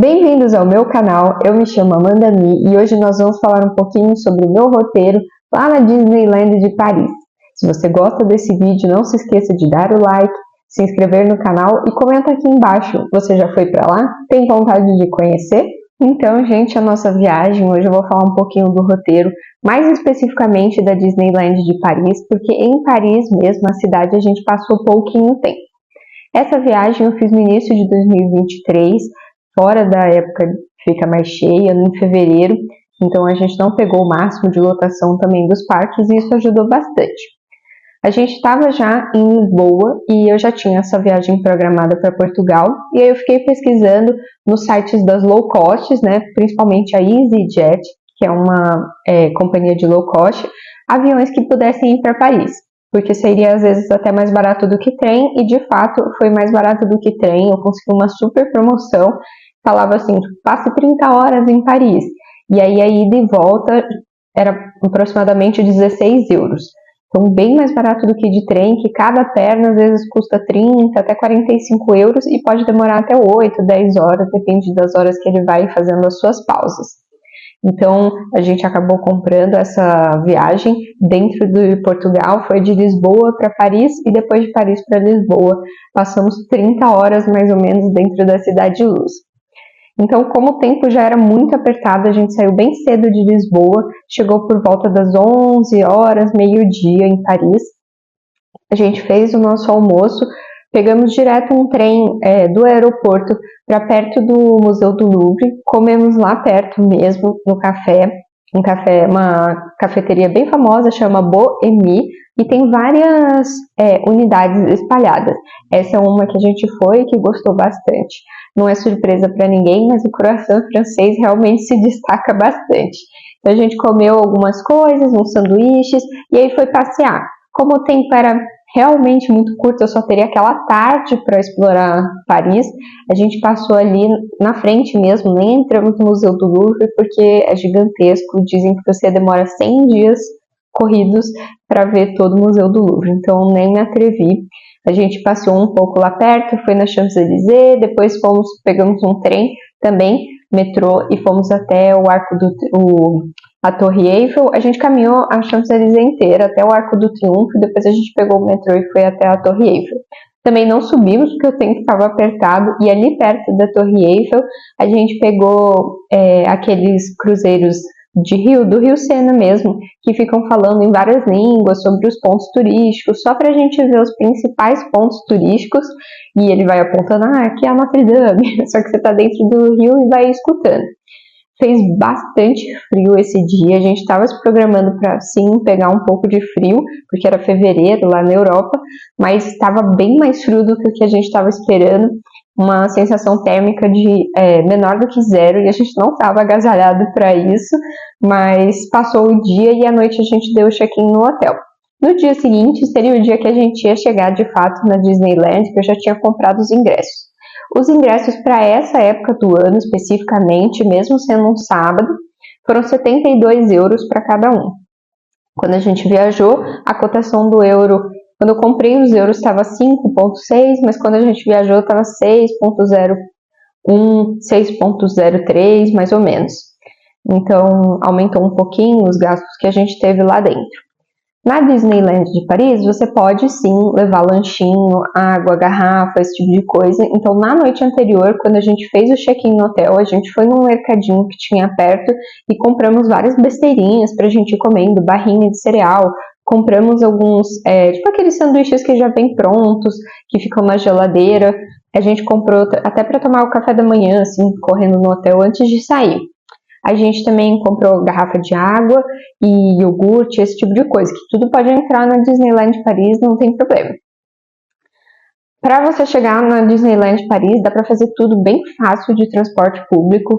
Bem-vindos ao meu canal, eu me chamo Amanda Mi e hoje nós vamos falar um pouquinho sobre o meu roteiro lá na Disneyland de Paris. Se você gosta desse vídeo, não se esqueça de dar o like, se inscrever no canal e comenta aqui embaixo, você já foi para lá? Tem vontade de conhecer? Então, gente, a nossa viagem, hoje eu vou falar um pouquinho do roteiro, mais especificamente da Disneyland de Paris, porque em Paris mesmo, a cidade, a gente passou pouquinho tempo. Essa viagem eu fiz no início de 2023, fora da época que fica mais cheia, em fevereiro, então a gente não pegou o máximo de lotação também dos parques e isso ajudou bastante. A gente estava já em Lisboa e eu já tinha essa viagem programada para Portugal e aí eu fiquei pesquisando nos sites das low costs, né, principalmente a EasyJet, que é uma companhia de low cost, aviões que pudessem ir para Paris, porque seria às vezes até mais barato do que trem e de fato foi mais barato do que trem, eu consegui uma super promoção, falava assim, passe 30 horas em Paris, e aí a ida e volta era aproximadamente 16 euros. Então, bem mais barato do que de trem, que cada perna às vezes custa 30 até 45 euros e pode demorar até 8, 10 horas, depende das horas que ele vai fazendo as suas pausas. Então, a gente acabou comprando essa viagem dentro de Portugal, foi de Lisboa para Paris e depois de Paris para Lisboa. Passamos 30 horas mais ou menos dentro da Cidade Luz. Então, como o tempo já era muito apertado, a gente saiu bem cedo de Lisboa, chegou por volta das 11 horas, meio-dia em Paris. A gente fez o nosso almoço, pegamos direto um trem do aeroporto para perto do Museu do Louvre, comemos lá perto mesmo, no café, uma cafeteria bem famosa, chama Boemi, e tem várias unidades espalhadas. Essa é uma que a gente foi e que gostou bastante. Não é surpresa para ninguém, mas o croissant francês realmente se destaca bastante. Então a gente comeu algumas coisas, uns sanduíches, e aí foi passear. Como o tempo era realmente muito curto, eu só teria aquela tarde para explorar Paris, a gente passou ali na frente mesmo, nem entramos no Museu do Louvre, porque é gigantesco, dizem que você demora 100 dias corridos para ver todo o Museu do Louvre, então nem me atrevi. A gente passeou um pouco lá perto, foi na Champs-Élysées, depois pegamos um trem também, metrô, e fomos até a Torre Eiffel. A gente caminhou a Champs-Élysées inteira até o Arco do Triunfo, depois a gente pegou o metrô e foi até a Torre Eiffel. Também não subimos porque o tempo estava apertado e ali perto da Torre Eiffel a gente pegou aqueles cruzeiros do Rio Sena mesmo, que ficam falando em várias línguas sobre os pontos turísticos, só para a gente ver os principais pontos turísticos, e ele vai apontando, aqui é a Notre Dame, só que você está dentro do rio e vai escutando. Fez bastante frio esse dia, a gente estava se programando para sim pegar um pouco de frio, porque era fevereiro lá na Europa, mas estava bem mais frio do que o que a gente estava esperando, uma sensação térmica de menor do que zero, e a gente não estava agasalhado para isso, mas passou o dia e à noite a gente deu o check-in no hotel. No dia seguinte seria o dia que a gente ia chegar de fato na Disneyland, que eu já tinha comprado os ingressos. Os ingressos para essa época do ano, especificamente, mesmo sendo um sábado, foram 72 euros para cada um. Quando a gente viajou, a cotação do euro, quando eu comprei os euros estava 5,6, mas quando a gente viajou estava 6,01, 6,03, mais ou menos. Então, aumentou um pouquinho os gastos que a gente teve lá dentro. Na Disneyland de Paris, você pode sim levar lanchinho, água, garrafa, esse tipo de coisa. Então, na noite anterior, quando a gente fez o check-in no hotel, a gente foi num mercadinho que tinha perto e compramos várias besteirinhas pra gente ir comendo, barrinha de cereal. Compramos alguns, tipo aqueles sanduíches que já vêm prontos, que ficam na geladeira. A gente comprou até para tomar o café da manhã, assim, correndo no hotel antes de sair. A gente também comprou garrafa de água e iogurte, esse tipo de coisa, que tudo pode entrar na Disneyland Paris, não tem problema. Para você chegar na Disneyland Paris, dá para fazer tudo bem fácil de transporte público,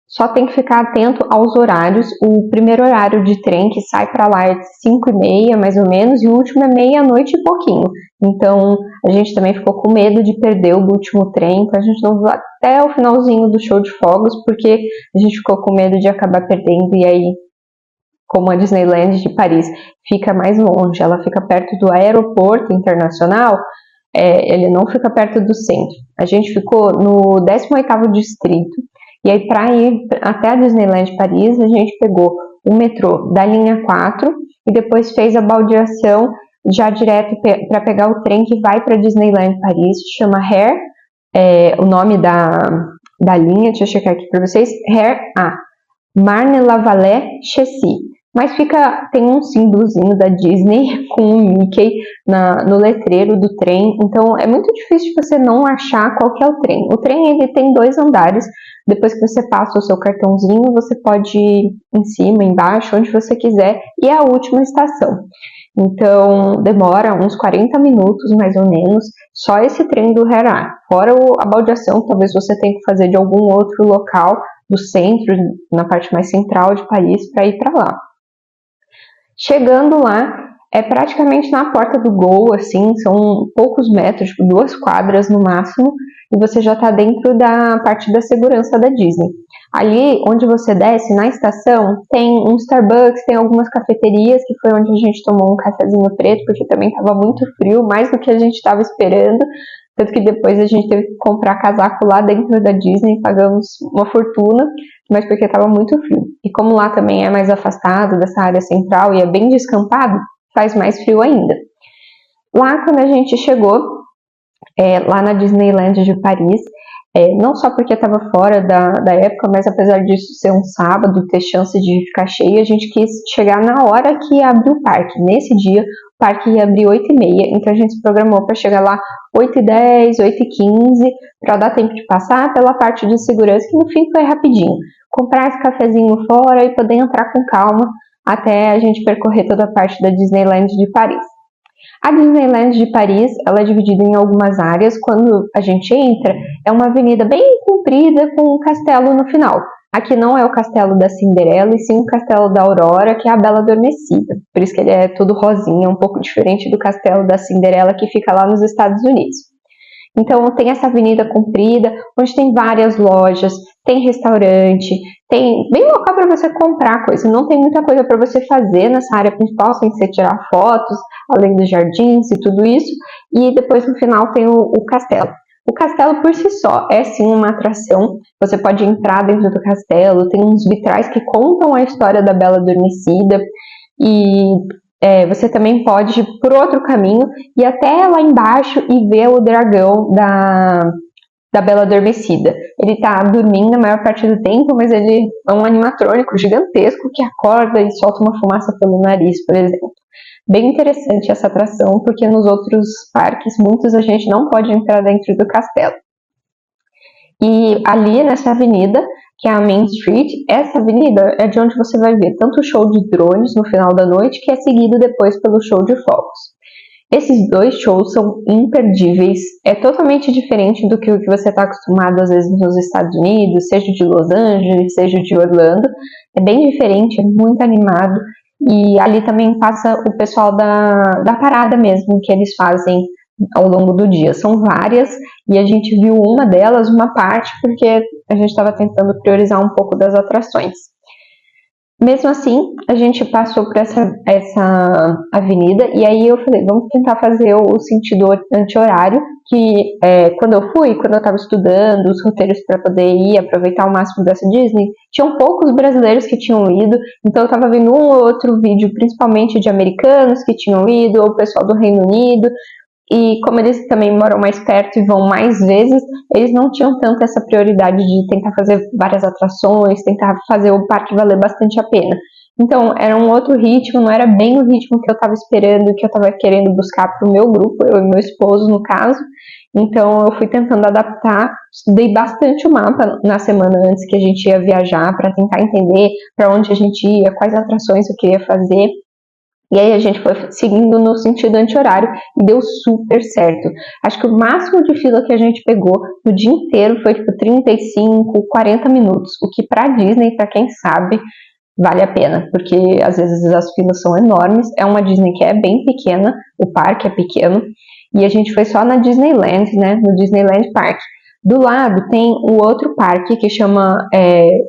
só tem que ficar atento aos horários. O primeiro horário de trem que sai para lá é de 5h30, mais ou menos, e o último é meia-noite e pouquinho. Então, a gente também ficou com medo de perder o último trem, então a gente não viu até o finalzinho do show de fogos, porque a gente ficou com medo de acabar perdendo, e aí, como a Disneyland de Paris fica mais longe, ela fica perto do aeroporto internacional, ele não fica perto do centro. A gente ficou no 18º distrito, E aí, para ir até a Disneyland Paris, a gente pegou o metrô da linha 4 e depois fez a baldeação já direto para pegar o trem que vai para Disneyland Paris, chama Air, o nome da linha, deixa eu checar aqui para vocês, Air A, Marne-la-Vallée-Chessy. Mas tem um símbolozinho da Disney com o Mickey no letreiro do trem, então é muito difícil você não achar qual que é o trem. O trem ele tem 2 andares, depois que você passa o seu cartãozinho, você pode ir em cima, embaixo, onde você quiser, e é a última estação. Então demora uns 40 minutos mais ou menos, só esse trem do Herá, fora a baldeação, talvez você tenha que fazer de algum outro local do centro, na parte mais central de Paris, para ir para lá. Chegando lá, é praticamente na porta do Gol, assim, são poucos metros, 2 quadras no máximo, e você já está dentro da parte da segurança da Disney. Ali onde você desce, na estação, tem um Starbucks, tem algumas cafeterias, que foi onde a gente tomou um cafezinho preto, porque também estava muito frio, mais do que a gente estava esperando, tanto que depois a gente teve que comprar casaco lá dentro da Disney, pagamos uma fortuna, mas porque estava muito frio. E como lá também é mais afastado dessa área central e é bem descampado, faz mais frio ainda. Lá quando a gente chegou, lá na Disneyland de Paris, não só porque estava fora da época, mas apesar disso ser um sábado, ter chance de ficar cheio, a gente quis chegar na hora que ia abrir o parque. Nesse dia, o parque ia abrir 8h30, então a gente se programou para chegar lá 8h10, 8h15, para dar tempo de passar pela parte de segurança, que no fim foi rapidinho. Comprar esse cafezinho fora e poder entrar com calma até a gente percorrer toda a parte da Disneyland de Paris. A Disneyland de Paris, ela é dividida em algumas áreas. Quando a gente entra, é uma avenida bem comprida com um castelo no final. Aqui não é o castelo da Cinderela, e sim o castelo da Aurora, que é a Bela Adormecida. Por isso que ele é todo rosinha, um pouco diferente do castelo da Cinderela, que fica lá nos Estados Unidos. Então tem essa avenida comprida, onde tem várias lojas, tem restaurante, tem bem local para você comprar coisa. Não tem muita coisa para você fazer nessa área principal, sem você tirar fotos, além dos jardins e tudo isso. E depois no final tem o castelo. O castelo por si só é sim uma atração. Você pode entrar dentro do castelo, tem uns vitrais que contam a história da Bela Adormecida. E você também pode ir por outro caminho e até lá embaixo e ver o dragão da Bela Adormecida. Ele está dormindo a maior parte do tempo, mas ele é um animatrônico gigantesco que acorda e solta uma fumaça pelo nariz, por exemplo. Bem interessante essa atração, porque nos outros parques, muitos a gente não pode entrar dentro do castelo. E ali nessa avenida, que é a Main Street, essa avenida é de onde você vai ver tanto o show de drones no final da noite, que é seguido depois pelo show de fogos. Esses 2 shows são imperdíveis, é totalmente diferente do que o que você está acostumado às vezes nos Estados Unidos, seja de Los Angeles, seja de Orlando. É bem diferente, é muito animado, e ali também passa o pessoal da parada mesmo, que eles fazem ao longo do dia. São várias, e a gente viu uma delas, uma parte, porque a gente estava tentando priorizar um pouco das atrações. Mesmo assim, a gente passou por essa avenida, e aí eu falei, vamos tentar fazer o sentido anti-horário, que quando eu estava estudando os roteiros para poder ir aproveitar o máximo dessa Disney, tinham poucos brasileiros que tinham ido, então eu estava vendo um ou outro vídeo, principalmente de americanos que tinham ido, ou o pessoal do Reino Unido, e como eles também moram mais perto e vão mais vezes, eles não tinham tanto essa prioridade de tentar fazer várias atrações, tentar fazer o parque valer bastante a pena. Então era um outro ritmo, não era bem o ritmo que eu estava esperando, que eu estava querendo buscar para o meu grupo, eu e meu esposo no caso. Então eu fui tentando adaptar, estudei bastante o mapa na semana antes que a gente ia viajar, para tentar entender para onde a gente ia, quais atrações eu queria fazer. E aí a gente foi seguindo no sentido anti-horário e deu super certo. Acho que o máximo de fila que a gente pegou no dia inteiro foi tipo 35, 40 minutos. O que pra Disney, pra quem sabe, vale a pena. Porque às vezes as filas são enormes. É uma Disney que é bem pequena, o parque é pequeno. E a gente foi só na Disneyland, né? No Disneyland Park. Do lado tem o outro parque que chama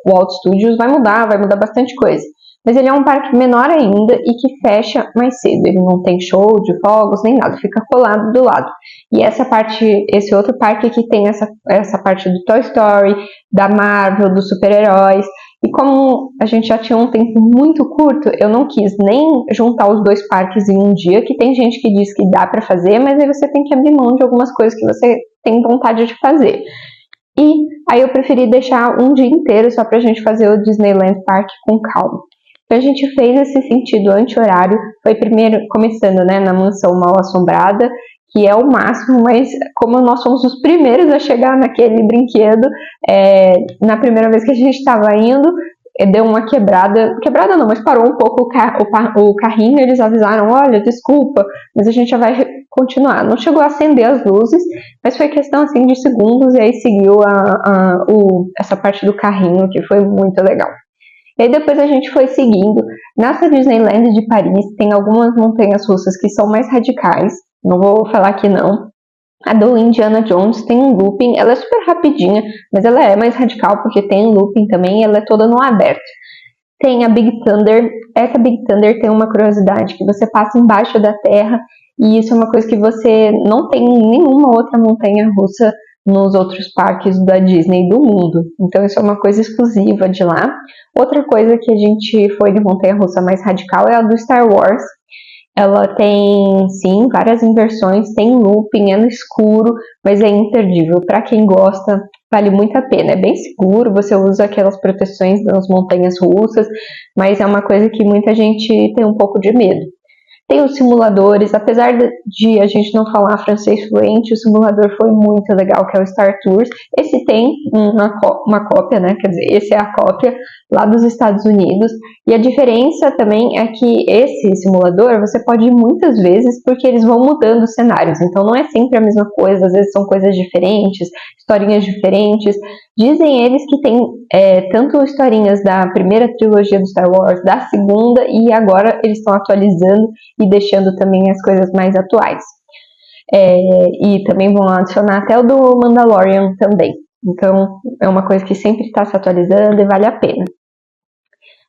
Walt Studios. Vai mudar bastante coisa. Mas ele é um parque menor ainda e que fecha mais cedo. Ele não tem show de fogos nem nada, fica colado do lado. E esse outro parque aqui tem essa parte do Toy Story, da Marvel, dos super-heróis. E como a gente já tinha um tempo muito curto, eu não quis nem juntar os dois parques em um dia, que tem gente que diz que dá para fazer, mas aí você tem que abrir mão de algumas coisas que você tem vontade de fazer. E aí eu preferi deixar um dia inteiro só pra gente fazer o Disneyland Park com calma. Então a gente fez esse sentido anti-horário, foi primeiro começando, né, na mansão mal assombrada, que é o máximo, mas como nós fomos os primeiros a chegar naquele brinquedo, na primeira vez que a gente estava indo, deu uma quebrada não, mas parou um pouco o carrinho, eles avisaram, olha, desculpa, mas a gente já vai continuar. Não chegou a acender as luzes, mas foi questão assim de segundos, e aí seguiu essa parte do carrinho, que foi muito legal. E aí depois a gente foi seguindo. Nessa Disneyland de Paris tem algumas montanhas russas que são mais radicais, não vou falar que não. A do Indiana Jones tem um looping, ela é super rapidinha, mas ela é mais radical porque tem um looping também e ela é toda no aberto. Tem a Big Thunder, essa Big Thunder tem uma curiosidade, que você passa embaixo da terra e isso é uma coisa que você não tem em nenhuma outra montanha russa nos outros parques da Disney do mundo. Então isso é uma coisa exclusiva de lá. Outra coisa que a gente foi de montanha russa mais radical é a do Star Wars. Ela tem, sim, várias inversões, tem looping, é no escuro, mas é imperdível. Para quem gosta, vale muito a pena. É bem seguro, você usa aquelas proteções das montanhas russas, mas é uma coisa que muita gente tem um pouco de medo. Tem os simuladores, apesar de a gente não falar francês fluente, o simulador foi muito legal, que é o Star Tours. Esse tem uma cópia, né? Quer dizer, esse é a cópia lá dos Estados Unidos. E a diferença também é que esse simulador você pode ir muitas vezes porque eles vão mudando os cenários. Então não é sempre a mesma coisa, às vezes são coisas diferentes, historinhas diferentes. Dizem eles que tem tanto historinhas da primeira trilogia do Star Wars, da segunda, e agora eles estão atualizando e deixando também as coisas mais atuais. E também vão adicionar até o do Mandalorian também. Então é uma coisa que sempre está se atualizando e vale a pena.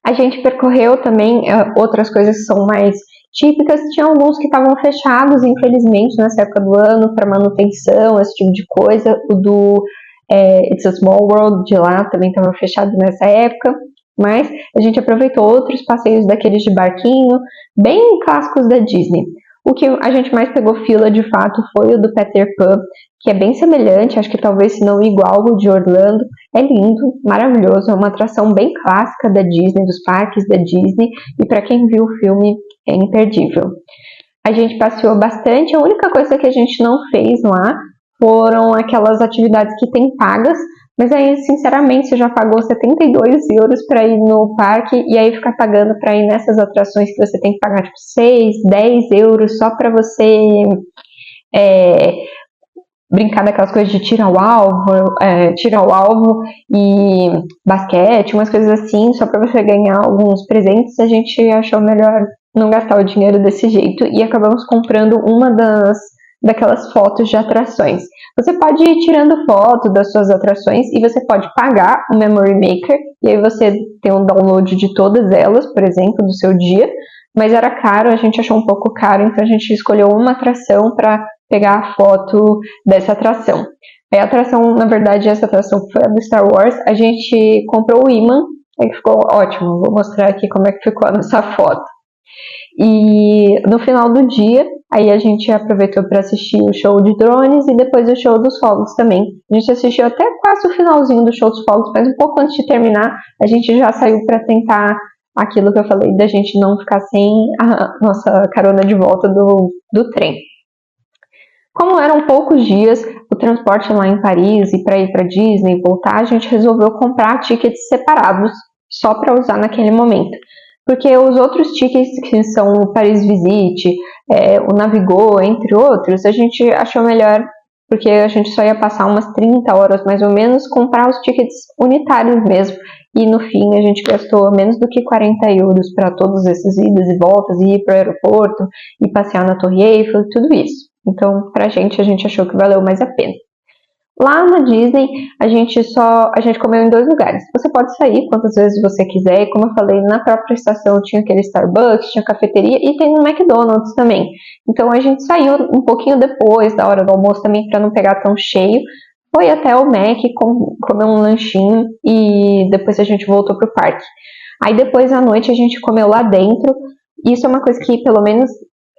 A gente percorreu também outras coisas que são mais típicas. Tinha alguns que estavam fechados, infelizmente, nessa época do ano, para manutenção, esse tipo de coisa. O do It's a Small World de lá também estava fechado nessa época. Mas a gente aproveitou outros passeios daqueles de barquinho, bem clássicos da Disney. O que a gente mais pegou fila, de fato, foi o do Peter Pan, que é bem semelhante, acho que talvez se não igual ao de Orlando. É lindo, maravilhoso, é uma atração bem clássica da Disney, dos parques da Disney, e para quem viu o filme, é imperdível. A gente passeou bastante, a única coisa que a gente não fez lá foram aquelas atividades que tem pagas, mas aí, sinceramente, você já pagou 72 euros para ir no parque e aí ficar pagando para ir nessas atrações que você tem que pagar tipo 6, 10 euros só para você brincar daquelas coisas de tira ao alvo e basquete, umas coisas assim, só para você ganhar alguns presentes. A gente achou melhor não gastar o dinheiro desse jeito e acabamos comprando uma daquelas fotos de atrações. Você pode ir tirando foto das suas atrações e você pode pagar o Memory Maker e aí você tem um download de todas elas, por exemplo, do seu dia, mas era caro, a gente achou um pouco caro, então a gente escolheu uma atração para pegar a foto dessa atração. Aí a atração, na verdade, essa atração foi a do Star Wars, a gente comprou o imã, aí ficou ótimo, vou mostrar aqui como é que ficou a nossa foto. E no final do dia, aí a gente aproveitou para assistir o show de drones e depois o show dos fogos também. A gente assistiu até quase o finalzinho do show dos fogos, mas um pouco antes de terminar, a gente já saiu para tentar aquilo que eu falei, da gente não ficar sem a nossa carona de volta do trem. Como eram poucos dias, o transporte lá em Paris e para ir para Disney e voltar, a gente resolveu comprar tickets separados, só para usar naquele momento. Porque os outros tickets, que são o Paris Visit, o Navigo, entre outros, a gente achou melhor, porque a gente só ia passar umas 30 horas mais ou menos, comprar os tickets unitários mesmo. E no fim a gente gastou menos do que 40 euros para todos esses idas e voltas, e ir para o aeroporto, e passear na Torre Eiffel, tudo isso. Então, pra gente, a gente achou que valeu mais a pena. Lá na Disney, a gente comeu em 2 lugares. Você pode sair quantas vezes você quiser, e como eu falei, na própria estação tinha aquele Starbucks, tinha cafeteria e tem no McDonald's também. Então a gente saiu um pouquinho depois da hora do almoço também para não pegar tão cheio. Foi até o Mac, comeu um lanchinho e depois a gente voltou pro parque. Aí depois à noite a gente comeu lá dentro. Isso é uma coisa que pelo menos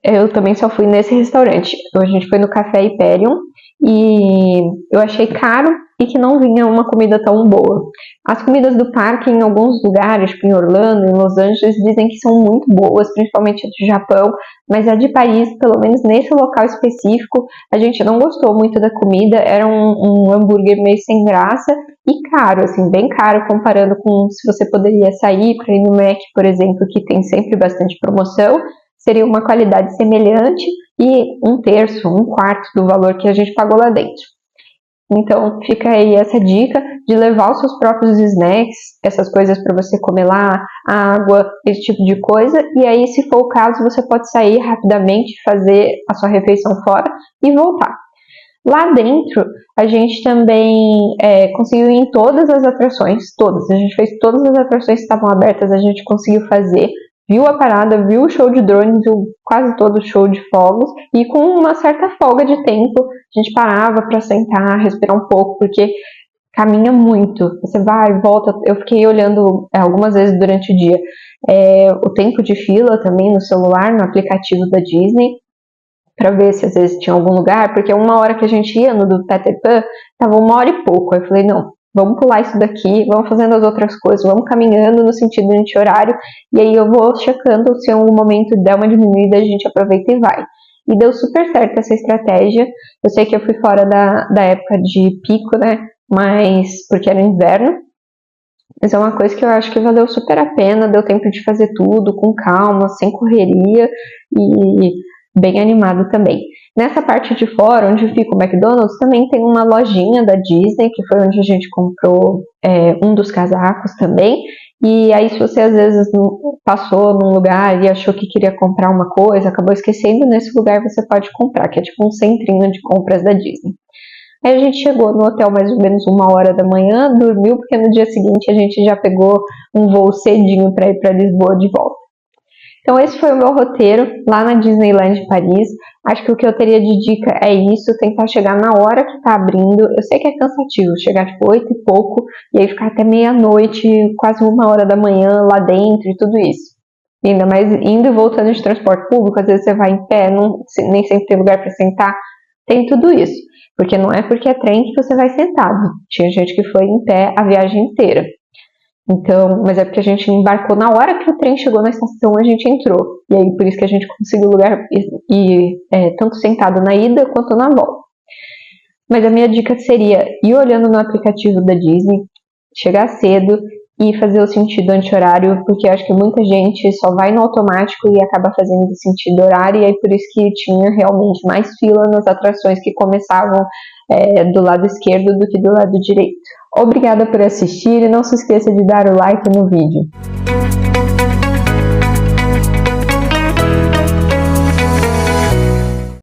eu também só fui nesse restaurante. A gente foi no Café Hyperion e eu achei caro e que não vinha uma comida tão boa. As comidas do parque em alguns lugares, tipo em Orlando, em Los Angeles, dizem que são muito boas, principalmente a do Japão, mas a de Paris, pelo menos nesse local específico, a gente não gostou muito da comida, era um hambúrguer meio sem graça e caro, assim, bem caro comparando com se você poderia sair para ir no Mac, por exemplo, que tem sempre bastante promoção, seria uma qualidade semelhante e 1/3, 1/4 do valor que a gente pagou lá dentro. Então fica aí essa dica de levar os seus próprios snacks, essas coisas para você comer lá, água, esse tipo de coisa, e aí se for o caso você pode sair rapidamente, fazer a sua refeição fora e voltar. Lá dentro, a gente também conseguiu ir em todas as atrações, todas. A gente fez todas as atrações que estavam abertas, a gente conseguiu fazer. Viu a parada, viu o show de drones, viu quase todo o show de fogos. E com uma certa folga de tempo, a gente parava para sentar, respirar um pouco, porque caminha muito. Você vai, volta. Eu fiquei olhando algumas vezes durante o dia o tempo de fila também no celular, no aplicativo da Disney, para ver se às vezes tinha algum lugar, porque uma hora que a gente ia no do Peter Pan, tava 1 hora e pouco. Aí eu falei, não, vamos pular isso daqui, vamos fazendo as outras coisas, vamos caminhando no sentido anti-horário, e aí eu vou checando se em algum momento der uma diminuída, a gente aproveita e vai. E deu super certo essa estratégia. Eu sei que eu fui fora da época de pico, né, mas porque era inverno, mas é uma coisa que eu acho que valeu super a pena, deu tempo de fazer tudo com calma, sem correria e bem animado também. Nessa parte de fora, onde fica o McDonald's, também tem uma lojinha da Disney, que foi onde a gente comprou um dos casacos também. E aí, se você às vezes passou num lugar e achou que queria comprar uma coisa, acabou esquecendo, nesse lugar você pode comprar, que é tipo um centrinho de compras da Disney. Aí a gente chegou no hotel mais ou menos 1 hora da manhã, dormiu, porque no dia seguinte a gente já pegou um voo cedinho para ir para Lisboa de volta. Então esse foi o meu roteiro lá na Disneyland Paris. Acho que o que eu teria de dica é isso, tentar chegar na hora que tá abrindo. Eu sei que é cansativo, chegar tipo 8 e pouco, e aí ficar até meia-noite, quase 1 hora da manhã lá dentro e tudo isso. E ainda mais indo e voltando de transporte público, às vezes você vai em pé, nem sempre tem lugar para sentar. Tem tudo isso, porque não é porque é trem que você vai sentado. Tinha gente que foi em pé a viagem inteira. Então, mas é porque a gente embarcou na hora que o trem chegou na estação, a gente entrou. E aí, por isso que a gente conseguiu lugar tanto sentado na ida quanto na volta. Mas a minha dica seria ir olhando no aplicativo da Disney, chegar cedo e fazer o sentido anti-horário, porque eu acho que muita gente só vai no automático e acaba fazendo o sentido horário, e aí por isso que tinha realmente mais fila nas atrações que começavam do lado esquerdo do que do lado direito. Obrigada por assistir e não se esqueça de dar o like no vídeo.